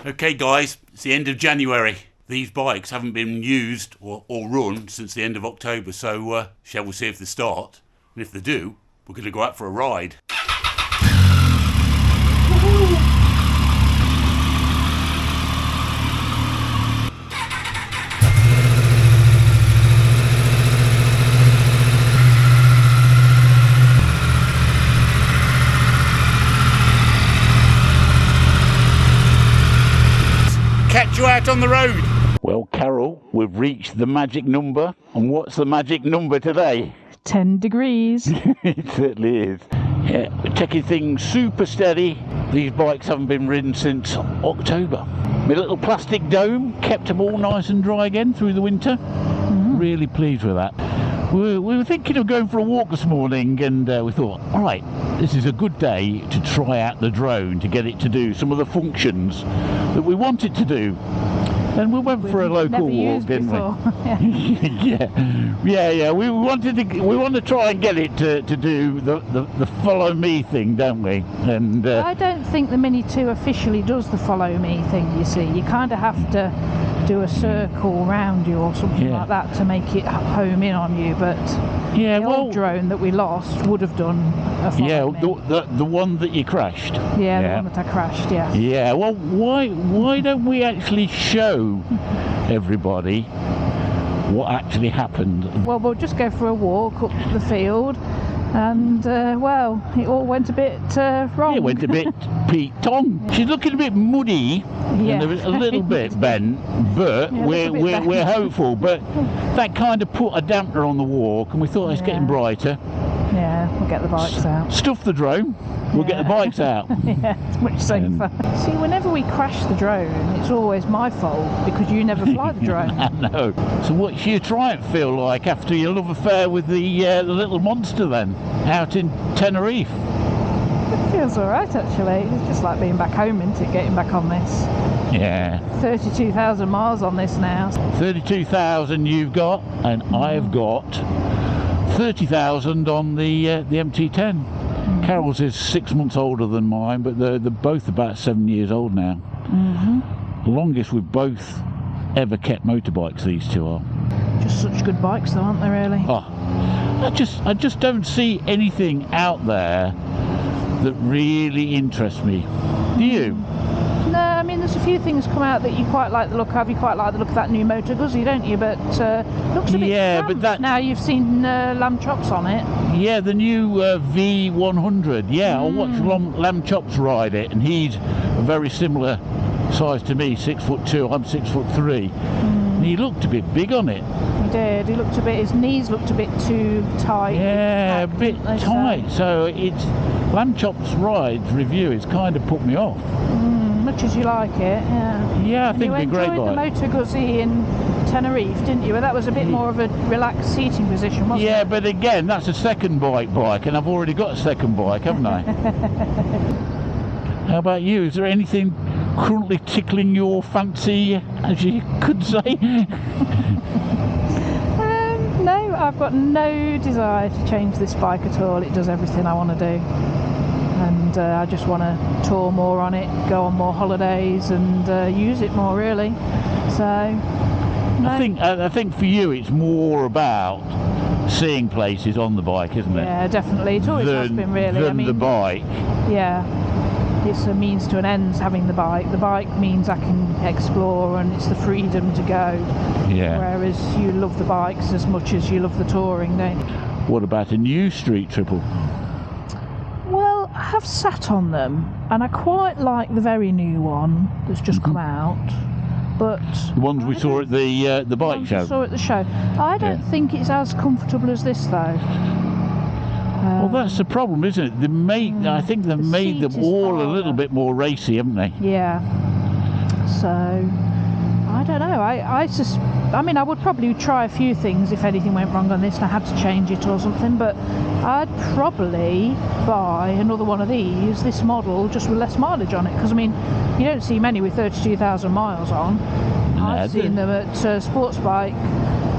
Okay guys, it's the end of January. These bikes haven't been used or run since the end of October, so shall we see if they start? And if they do, we're going to go out for a ride. Catch you out on the road. Well, Carol, we've reached the magic number. And what's the magic number today? 10 degrees. It certainly is. Yeah, we're taking things super steady. These bikes haven't been ridden since October. My little plastic dome kept them all nice and dry again through the winter. Really pleased with that. We were thinking of going for a walk this morning, and we thought, all right, this is a good day to try out the drone, to get it to do some of the functions that we want it to do. And we went for a local walk, didn't we? Yeah. We want to try and get it to do the follow me thing, don't we? And I don't think the Mini 2 officially does the follow me thing. You see, you kind of have to do a circle round you or something like that to make it home in on you. But the old drone that we lost would have done a follow me. the one that you crashed. Yeah, the one that I crashed. Yeah. Yeah. Well, why don't we actually show everybody what actually happened? Well, we'll just go for a walk up the field, and it all went a bit wrong. It went a bit peaked on. She's looking a bit muddy, and there was a little bit bent, but we're hopeful. But that kind of put a dampener on the walk, and we thought it's getting brighter. Yeah, we'll get the bikes out. Stuff the drone. We'll get the bikes out. Yeah, it's much safer. See, whenever we crash the drone, it's always my fault because you never fly the drone. I know. So what's your Triumph feel like after your love affair with the little monster then, out in Tenerife? It feels alright actually. It's just like being back home, isn't it, getting back on this? Yeah. 32,000 miles on this now. 32,000 you've got, and I've got 30,000 on the MT10. Carol's is 6 months older than mine, but they're both about 7 years old now. The longest we've both ever kept motorbikes, these two are. Just such good bikes though, aren't they, really? I just don't see anything out there that really interests me. Do you? No, I mean there's a few things come out that you quite like the look of. You quite like the look of that new Moto Guzzi, don't you? But looks a bit cramped. But now you've seen lamb chops on it. Yeah, the new V100. Yeah, I watched Lamb Chops ride it, and he's a very similar size to me, 6'2". I'm 6'3". And he looked a bit big on it. He did. He looked a bit. His knees looked a bit too tight. Yeah, a bit tight. So it's Lamb Chops rides review. It's kind of put me off. Much as you like it, I think it'd be great. You enjoyed the Moto Guzzi in Tenerife, didn't you? Well, that was a bit more of a relaxed seating position, wasn't it? Yeah, but again, that's a second bike, and I've already got a second bike, haven't I? How about you? Is there anything currently tickling your fancy, as you could say? No, I've got no desire to change this bike at all. It does everything I want to do. And I just want to tour more on it, go on more holidays, and use it more, really. So, no. I think for you, it's more about seeing places on the bike, isn't it? Yeah, definitely. It always has been, really. Than the bike. Yeah, it's a means to an end having the bike. The bike means I can explore, and it's the freedom to go. Yeah. Whereas you love the bikes as much as you love the touring, don't you? What about a new street triple? I have sat on them, and I quite like the very new one that's just come out. But the ones we saw at the bike show. Saw at the show. I don't think it's as comfortable as this though. Well, that's the problem, isn't it? I think they've made them all a little bit more racy, haven't they? Yeah. So I don't know. I mean, I would probably try a few things if anything went wrong on this and I had to change it or something, but I'd probably buy another one of these, this model, just with less mileage on it, because I mean, you don't see many with 32,000 miles on. I've seen them at Sports Bike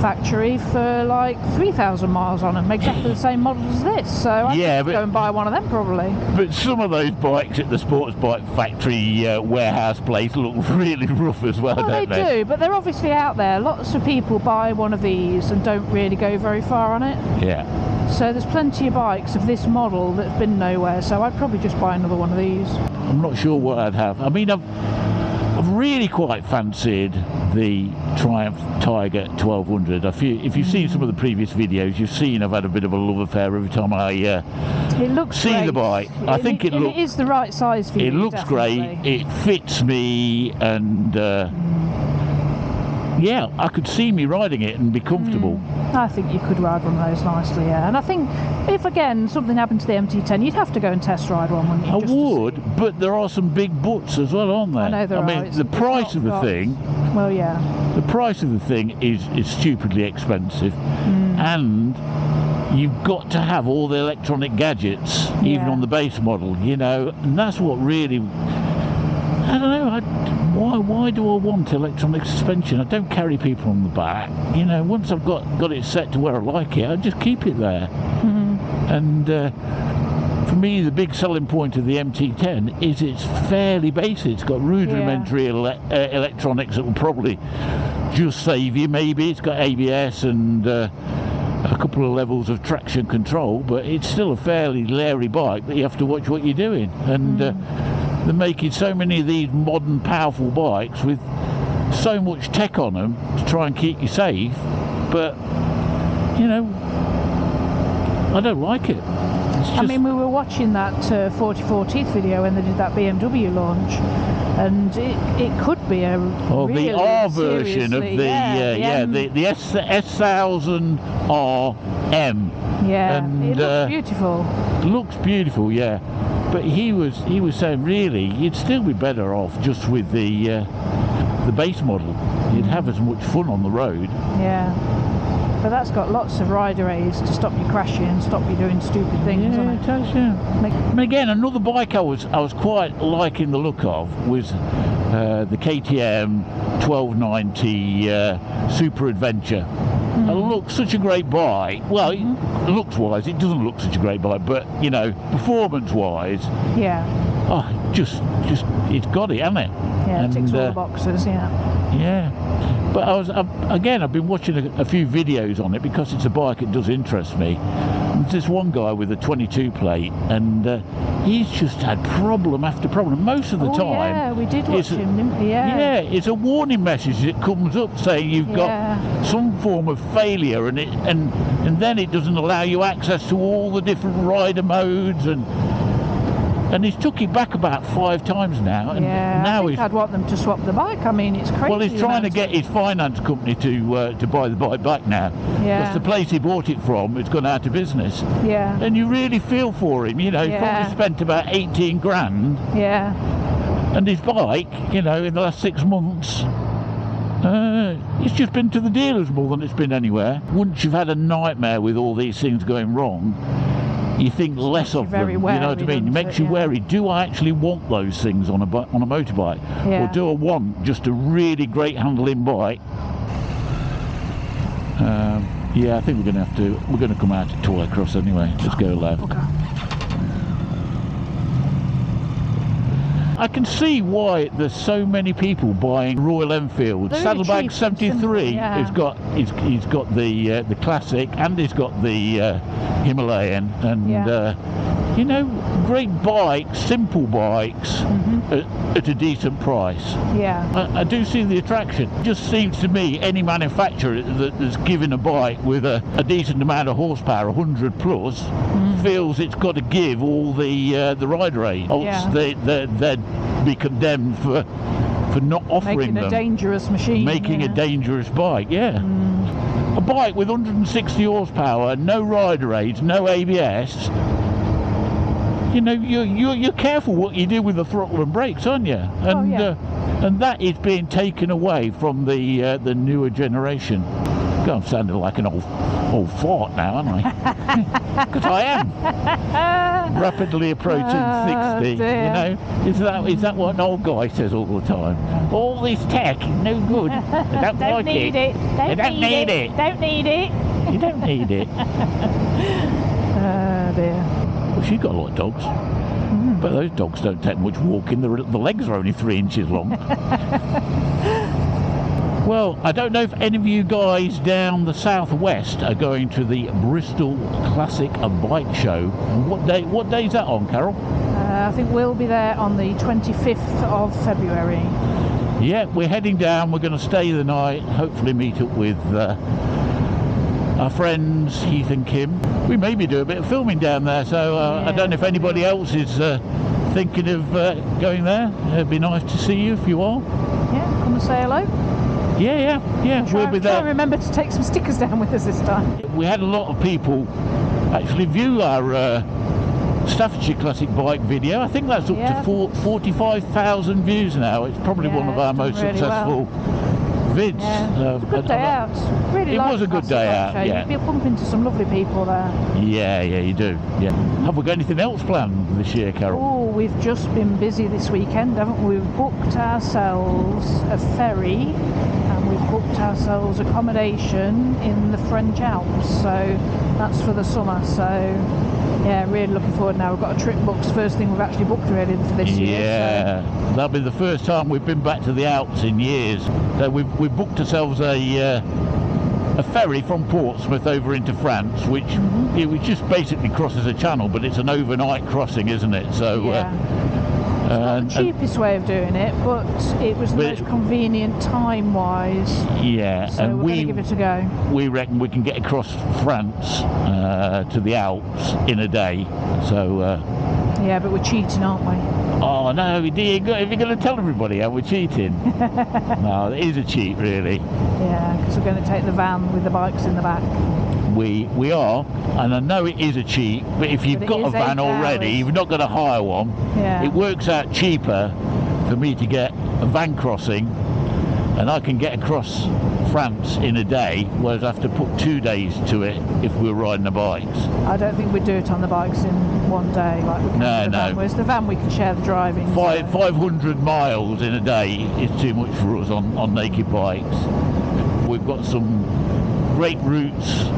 factory for like 3,000 miles on them, exactly the same model as this. So I could go and buy one of them probably. But some of those bikes at the sports bike factory warehouse place look really rough as well, don't they? They do, but they're obviously out there. Lots of people buy one of these and don't really go very far on it. Yeah. So there's plenty of bikes of this model that have been nowhere, so I'd probably just buy another one of these. I'm not sure what I'd have. I mean, I've really quite fancied the Triumph Tiger 1200. If you've seen some of the previous videos, you've seen I've had a bit of a love affair every time I it looks see great. the bike. I think it is the right size for you. It looks definitely great. It fits me, and yeah, I could see me riding it and be comfortable. I think you could ride one of those nicely, yeah. And I think if, again, something happened to the MT10, you'd have to go and test ride one, wouldn't you? I would, but there are some big buts as well, aren't there? I know there are. I mean, the price of the thing... Well, yeah. The price of the thing is stupidly expensive. And you've got to have all the electronic gadgets, even on the base model, you know. And that's what really... I don't know, why do I want electronic suspension? I don't carry people on the back. You know, once I've got it set to where I like it, I just keep it there. And for me, the big selling point of the MT10 is it's fairly basic. It's got rudimentary electronics that will probably just save you, maybe. It's got ABS and a couple of levels of traction control, but it's still a fairly leery bike that you have to watch what you're doing. And they're making so many of these modern powerful bikes with so much tech on them to try and keep you safe, but you know, I don't like it. I mean, we were watching that 44 Teeth video when they did that BMW launch, and it could be a really, the R version of the S1000RM. Yeah, and, it looks beautiful. Looks beautiful, yeah. But he was saying really you'd still be better off just with the base model. You'd have as much fun on the road. Yeah. But that's got lots of rider aids to stop you crashing, stop you doing stupid things. Yeah, it does, yeah. And again, another bike I was quite liking the look of was the KTM 1290 Super Adventure. It looks such a great bike. Well, looks-wise, it doesn't look such a great bike, but you know, performance-wise, just it's got it, hasn't it? Yeah, it ticks all the boxes. Yeah. But I've been watching a few videos on it because it's a bike that does interest me. There's this one guy with a 22 plate, and he's just had problem after problem. Most of the time, yeah, we did watch him, didn't we? Yeah, it's a warning message that comes up saying you've got some form of failure, and then it doesn't allow you access to all the different rider modes, and he's took it back about 5 times now. And now I'd want them to swap the bike. I mean, it's crazy. Well, he's trying to get his finance company to buy the bike back now. Yeah. Because the place he bought it from, it's gone out of business. Yeah. And you really feel for him. You know, he probably spent about 18 grand. Yeah. And his bike, you know, in the last 6 months, it's just been to the dealers more than it's been anywhere. Once you've had a nightmare with all these things going wrong, you think less of them, you know what I mean? It makes you wary. Do I actually want those things on a motorbike? Or do I want just a really great handling bike? Yeah, I think we're going to come out at Toycross anyway. Let's go, lad. Okay. I can see why there's so many people buying Royal Enfield. Saddlebag 73. He's got the classic, and he's got the Himalayan, and you know, great bikes, simple bikes at a decent price. Yeah, I do see the attraction. It just seems to me any manufacturer that's given a bike with a decent amount of horsepower, 100 plus, feels it's got to give all the rider aid. Else they'd be condemned for not offering making a dangerous machine. Making a dangerous bike, A bike with 160 horsepower, no rider aids, no ABS. You know, you're careful what you do with the throttle and brakes, aren't you? And and that is being taken away from the newer generation. God, I'm sounding like an old fart now, aren't I? Because I am rapidly approaching 60. You know, is that what an old guy says all the time? All this tech is no good. I don't like need it. I don't need it. Don't need it. You don't need it. Oh dear. Well, she's got a lot of dogs. But those dogs don't take much walking. The legs are only 3 inches long. Well, I don't know if any of you guys down the southwest are going to the Bristol Classic Bike Show. What day is that on, Carol? I think we'll be there on the 25th of February. Yeah, we're heading down. We're going to stay the night, hopefully meet up with our friends Heath and Kim. We maybe do a bit of filming down there, so I don't know if anybody else is thinking of going there. It'd be nice to see you if you are. Yeah, come and say hello. Yeah. We'll be there. Try and remember to take some stickers down with us this time. We had a lot of people actually view our Staffordshire Classic Bike video. I think that's up to 45,000 views now. It's probably one of our most successful vids. Yeah. It was a good day out. Really, it was a good day out. Yeah. You'll bump into some lovely people there. Yeah, you do. Yeah. Have we got anything else planned this year, Carol? Oh, we've just been busy this weekend, haven't we? We've booked ourselves a ferry and we've booked ourselves accommodation in the French Alps. So that's for the summer. So yeah, really looking forward now. We've got a trip booked, first thing we've actually booked really for this year. Yeah, so that'll be the first time we've been back to the Alps in years. So we've booked ourselves a ferry from Portsmouth over into France, which it just basically crosses a channel, but it's an overnight crossing, isn't it? So it's not the cheapest way of doing it, but it was the most convenient time-wise. Yeah, so and we're going to give it a go. We reckon we can get across France to the Alps in a day. So yeah, but we're cheating, aren't we? Oh no, if you're going to tell everybody how we're cheating. No, it is a cheat, really. Yeah, because we're going to take the van with the bikes in the back. We are, and I know it is a cheat, but if you've got a van already, you've not got to hire one. Yeah. It works out cheaper for me to get a van crossing, and I can get across France in a day, whereas I have to put 2 days to it if we're riding the bikes. I don't think we'd do it on the bikes in one day like we can with the van. Whereas the van we can share the driving. 500 miles in a day is too much for us on naked bikes. We've got some great routes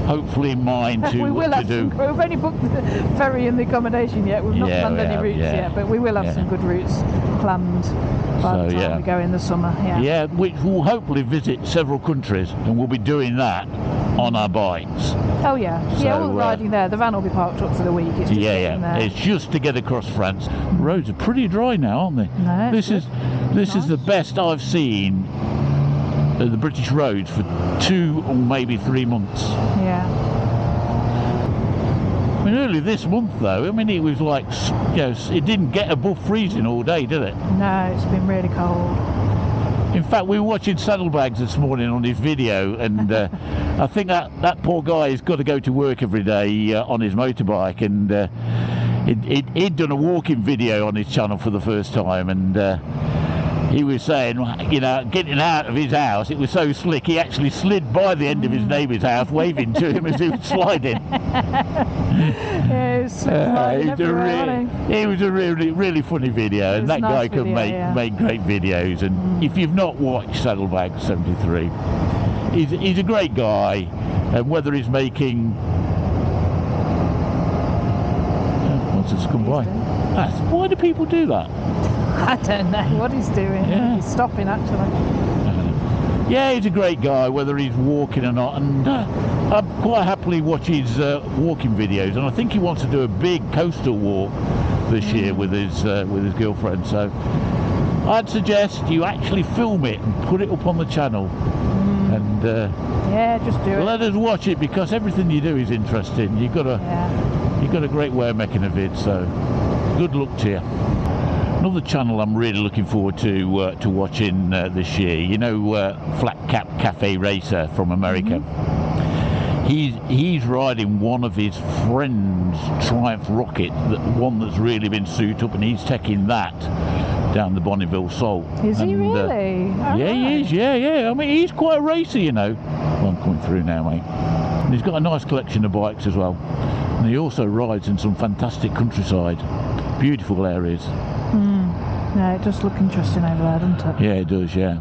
hopefully in mind to do. We've only booked the ferry and the accommodation yet. We've not planned any routes yet, but we will have some good routes planned by the time we go in the summer. Yeah, which will hopefully visit several countries, and we'll be doing that on our bikes. Oh yeah, all the riding there. The van will be parked up for the week. It's just there. It's just to get across France. The roads are pretty dry now, aren't they? No, this is the best I've seen the British roads for 2 or maybe 3 months. Yeah. I mean, early this month though, I mean, it was like, it didn't get above freezing all day, did it? No, it's been really cold. In fact, we were watching Saddlebags this morning on his video, and I think that poor guy has got to go to work every day on his motorbike, and he'd done a walking video on his channel for the first time, and he was saying, getting out of his house, it was so slick, he actually slid by the end of his neighbour's house, waving to him as he was sliding. It was a really funny video, and that guy can make great videos. And if you've not watched Saddlebags 73, he's a great guy, and whether he's making... What's this come by? Why do people do that? I don't know what he's doing. Yeah. He's stopping actually. Yeah, he's a great guy, whether he's walking or not, and I quite happily watch his walking videos, and I think he wants to do a big coastal walk this year with his girlfriend. So I'd suggest you actually film it and put it up on the channel, and just do it. Let us watch it, because everything you do is interesting. You've got a great way of making a vid, so good luck to you. Another channel I'm really looking forward to watching this year, flatcapcaferacer from America. He's riding one of his friend's Triumph Rocket, one that's really been souped up, and he's taking that down the Bonneville Salt. Is he really? Yeah, he is. Yeah. I mean, he's quite a racer, One coming through now, mate. And he's got a nice collection of bikes as well. And he also rides in some fantastic countryside. Beautiful areas. Yeah, it does look interesting over there, doesn't it? Yeah, it does, yeah.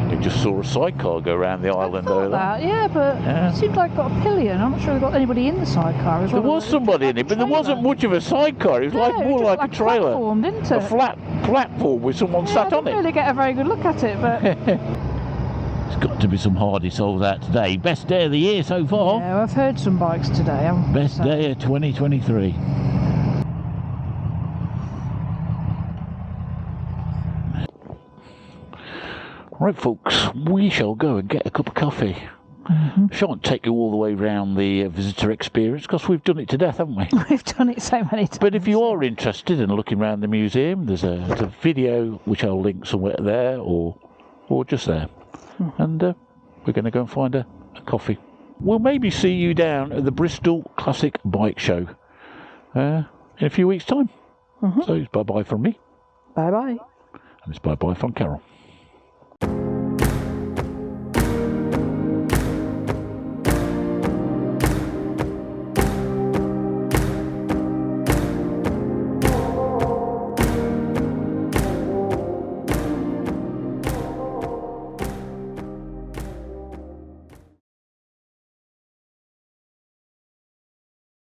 I just saw a sidecar go around the island earlier. Yeah, but it seemed like it got a pillion. I'm not sure they got anybody in the sidecar as well. There was somebody in it, but there wasn't much of a sidecar. It was more like a trailer. Platform, didn't it? A flat platform with someone sat on it. I didn't really get a very good look at it, but... It's got to be some hardy souls out today. Best day of the year so far. Yeah, I've heard some bikes today. Best day of 2023. Right, folks, we shall go and get a cup of coffee. Shan't take you all the way round the visitor experience because we've done it to death, haven't we? We've done it so many times. But if you are interested in looking around the museum, there's a video which I'll link somewhere there or just there. And we're going to go and find a coffee. We'll maybe see you down at the Bristol Classic Bike Show in a few weeks' time. So it's bye-bye from me. Bye-bye. And it's bye-bye from Carol.